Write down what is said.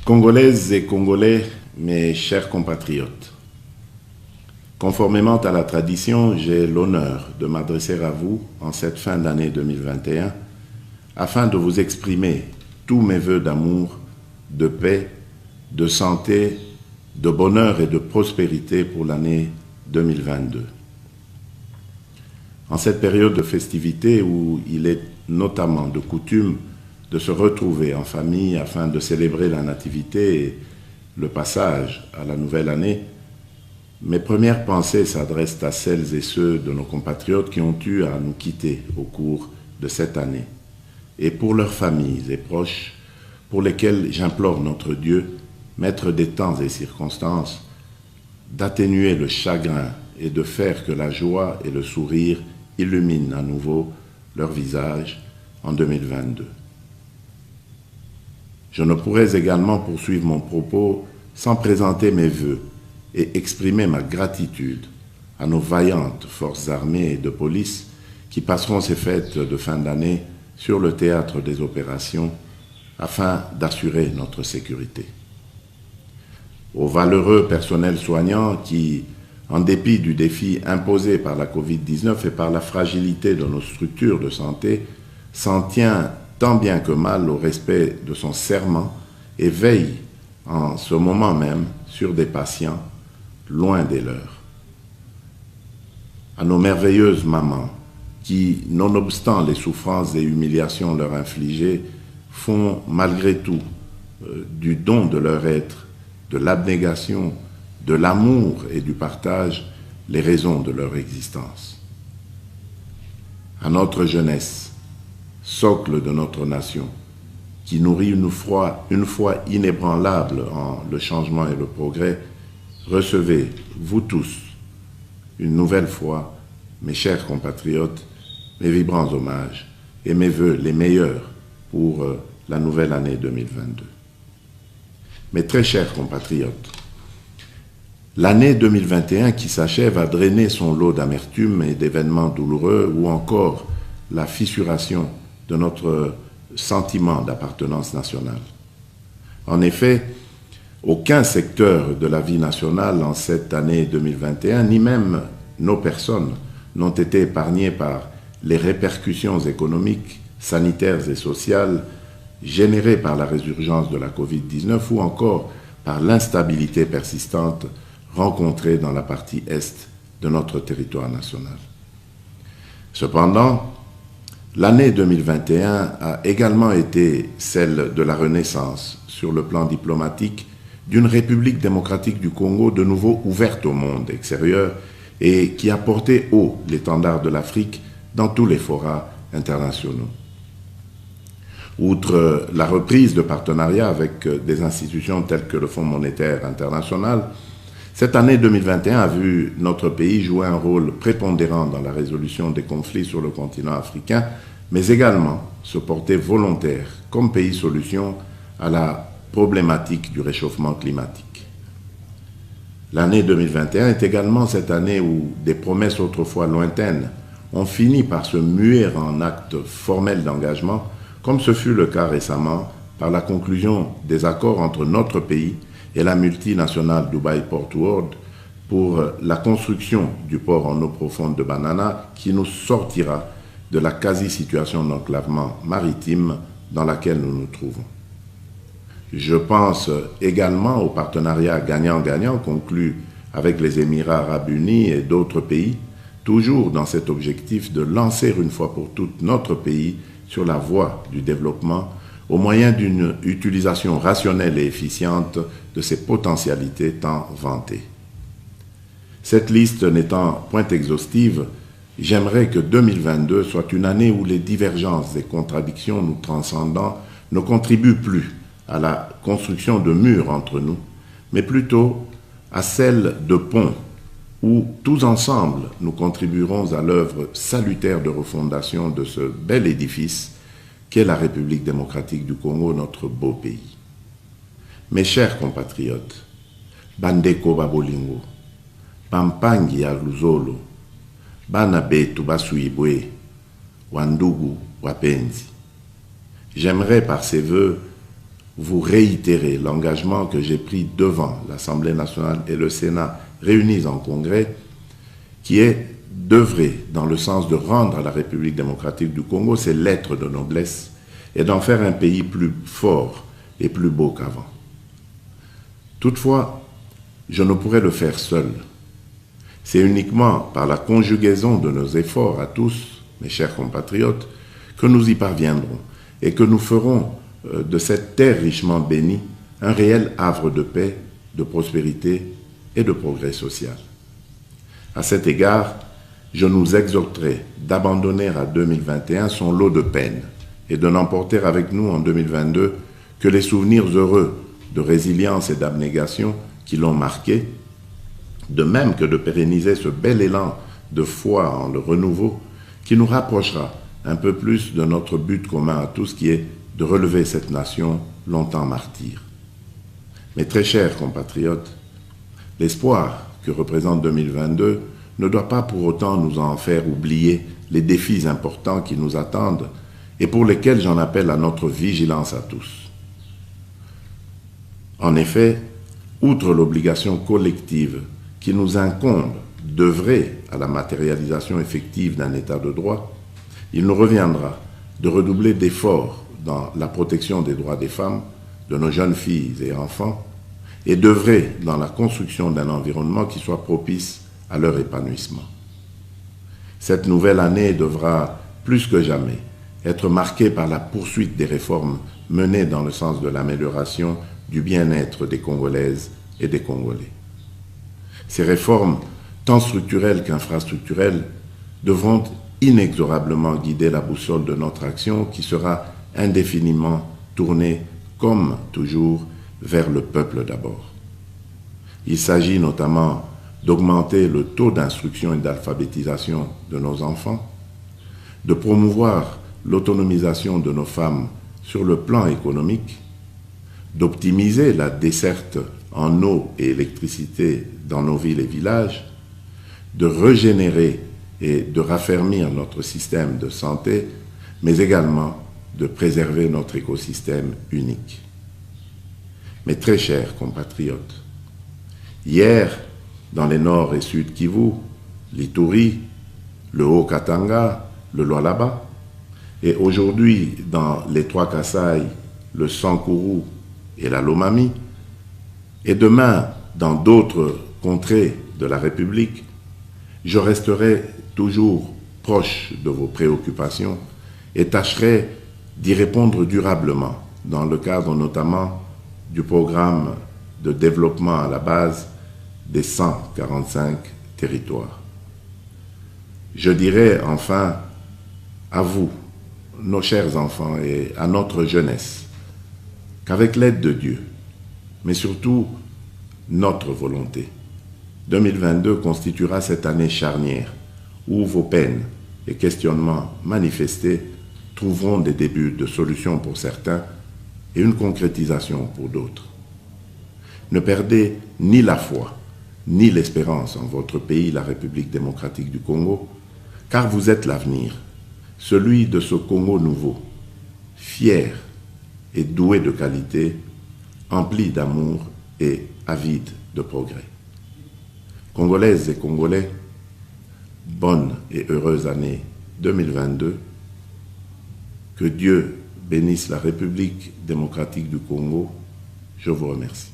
Congolaises et Congolais, mes chers compatriotes, conformément à la tradition, j'ai l'honneur de m'adresser à vous en cette fin d'année 2021 afin de vous exprimer tous mes vœux d'amour, de paix, de santé, de bonheur et de prospérité pour l'année 2022. En cette période de festivité où il est notamment de coutume de se retrouver en famille afin de célébrer la nativité et le passage à la nouvelle année, mes premières pensées s'adressent à celles et ceux de nos compatriotes qui ont eu à nous quitter au cours de cette année, et pour leurs familles et proches, pour lesquels j'implore notre Dieu, maître des temps et circonstances, d'atténuer le chagrin et de faire que la joie et le sourire illuminent à nouveau leur visage en 2022. Je ne pourrais également poursuivre mon propos sans présenter mes vœux et exprimer ma gratitude à nos vaillantes forces armées et de police qui passeront ces fêtes de fin d'année sur le théâtre des opérations afin d'assurer notre sécurité. Aux valeureux personnels soignants qui, en dépit du défi imposé par la Covid-19 et par la fragilité de nos structures de santé, s'en tient tant bien que mal au respect de son serment et veille en ce moment même sur des patients loin des leurs. À nos merveilleuses mamans qui, nonobstant les souffrances et humiliations leur infligées, font malgré tout du don de leur être, de l'abnégation, de l'amour et du partage les raisons de leur existence. À notre jeunesse, socle de notre nation, qui nourrit une foi inébranlable en le changement et le progrès, recevez, vous tous, une nouvelle fois, mes chers compatriotes, mes vibrants hommages et mes vœux les meilleurs pour la nouvelle année 2022. Mes très chers compatriotes, l'année 2021 qui s'achève a drainé son lot d'amertume et d'événements douloureux ou encore la fissuration de notre sentiment d'appartenance nationale. En effet, aucun secteur de la vie nationale en cette année 2021, ni même nos personnes, n'ont été épargnés par les répercussions économiques, sanitaires et sociales générées par la résurgence de la Covid-19 ou encore par l'instabilité persistante rencontrée dans la partie est de notre territoire national. Cependant, l'année 2021 a également été celle de la renaissance sur le plan diplomatique d'une République démocratique du Congo de nouveau ouverte au monde extérieur et qui a porté haut l'étendard de l'Afrique dans tous les forats internationaux. Outre la reprise de partenariats avec des institutions telles que le Fonds monétaire international, cette année 2021 a vu notre pays jouer un rôle prépondérant dans la résolution des conflits sur le continent africain, mais également se porter volontaire comme pays solution à la problématique du réchauffement climatique. L'année 2021 est également cette année où des promesses autrefois lointaines ont fini par se muer en actes formels d'engagement, comme ce fut le cas récemment par la conclusion des accords entre notre pays et la multinationale Dubai Port World pour la construction du port en eau profonde de Banana qui nous sortira de la quasi-situation d'enclavement maritime dans laquelle nous nous trouvons. Je pense également au partenariat gagnant-gagnant conclu avec les Émirats arabes unis et d'autres pays, toujours dans cet objectif de lancer une fois pour toutes notre pays sur la voie du développement au moyen d'une utilisation rationnelle et efficiente de ses potentialités tant vantées. Cette liste n'étant point exhaustive, j'aimerais que 2022 soit une année où les divergences et contradictions nous transcendant ne contribuent plus à la construction de murs entre nous, mais plutôt à celle de ponts où tous ensemble nous contribuerons à l'œuvre salutaire de refondation de ce bel édifice qu'est la République démocratique du Congo, notre beau pays. Mes chers compatriotes, Bandeko Babolingo, Pampangi ya Luzolo, Bana betu basuibwe, Wandugu wapenzi. J'aimerais par ces vœux vous réitérer l'engagement que j'ai pris devant l'Assemblée nationale et le Sénat réunis en congrès, qui est d'œuvrer dans le sens de rendre à la République démocratique du Congo ses lettres de noblesse et d'en faire un pays plus fort et plus beau qu'avant. Toutefois, je ne pourrais le faire seul. C'est uniquement par la conjugaison de nos efforts à tous, mes chers compatriotes, que nous y parviendrons et que nous ferons de cette terre richement bénie un réel havre de paix, de prospérité et de progrès social. À cet égard, je nous exhorterai d'abandonner à 2021 son lot de peines et de n'emporter avec nous en 2022 que les souvenirs heureux de résilience et d'abnégation qui l'ont marqué, de même que de pérenniser ce bel élan de foi en le renouveau qui nous rapprochera un peu plus de notre but commun à tous, qui est de relever cette nation longtemps martyre. Mes très chers compatriotes, l'espoir que représente 2022 ne doit pas pour autant nous en faire oublier les défis importants qui nous attendent et pour lesquels j'en appelle à notre vigilance à tous. En effet, outre l'obligation collective qui nous incombe d'œuvrer à la matérialisation effective d'un état de droit, il nous reviendra de redoubler d'efforts dans la protection des droits des femmes, de nos jeunes filles et enfants, et d'œuvrer dans la construction d'un environnement qui soit propice à leur épanouissement. Cette nouvelle année devra, plus que jamais, être marquée par la poursuite des réformes menées dans le sens de l'amélioration du bien-être des Congolaises et des Congolais. Ces réformes, tant structurelles qu'infrastructurelles, devront inexorablement guider la boussole de notre action qui sera indéfiniment tournée, comme toujours, vers le peuple d'abord. Il s'agit notamment d'augmenter le taux d'instruction et d'alphabétisation de nos enfants, de promouvoir l'autonomisation de nos femmes sur le plan économique, d'optimiser la desserte en eau et électricité dans nos villes et villages, de régénérer et de raffermir notre système de santé, mais également de préserver notre écosystème unique. Mes très chers compatriotes, hier, dans les Nord et Sud Kivu, l'Ituri, le Haut-Katanga, le Lualaba, et aujourd'hui dans les Trois Kasaï, le Sankuru et la Lomami, et demain dans d'autres contrées de la République, je resterai toujours proche de vos préoccupations et tâcherai d'y répondre durablement dans le cadre notamment du programme de développement à la base des 145 territoires. Je dirai enfin à vous, nos chers enfants, et à notre jeunesse, qu'avec l'aide de Dieu, mais surtout notre volonté, 2022 constituera cette année charnière où vos peines et questionnements manifestés trouveront des débuts de solutions pour certains et une concrétisation pour d'autres. Ne perdez ni la foi, ni l'espérance en votre pays, la République démocratique du Congo, car vous êtes l'avenir, celui de ce Congo nouveau, fier et doué de qualité, empli d'amour et avide de progrès. Congolaises et Congolais, bonne et heureuse année 2022. Que Dieu bénisse la République démocratique du Congo. Je vous remercie.